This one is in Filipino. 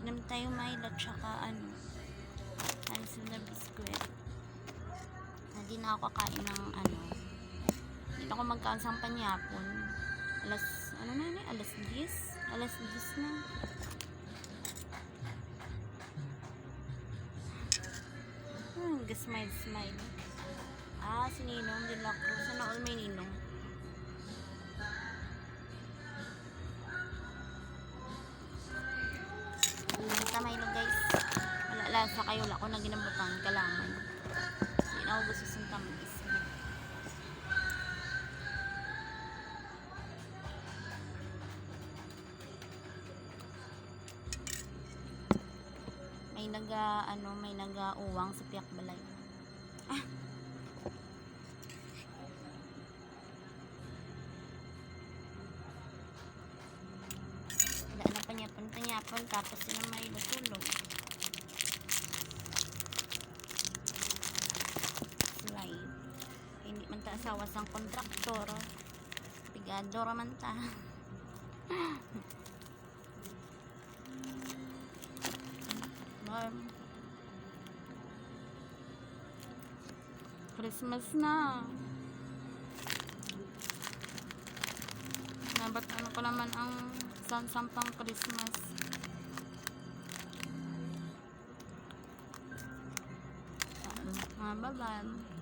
Inom tayo Milo tsaka alis na biskwit. Hindi na ako kakain ng hindi na ako magkain sa panyapon. Alas 10? Alas 10 na. Smile. Si Ninong de la Cruz. Sana all may Ninong. Milo guys. Wala lasa kayo. Wala ko na ginambutan. Kalaman. Hindi na ako gusto sa tamis. May nag-uwang sa piyak balay. Panyapon tapos sila may natulog. Slide. Hindi man ta asawa sang kontraktor. Pigador man ta. Christmas na. Dapat ko naman ang sampang Christmas. Bye-bye.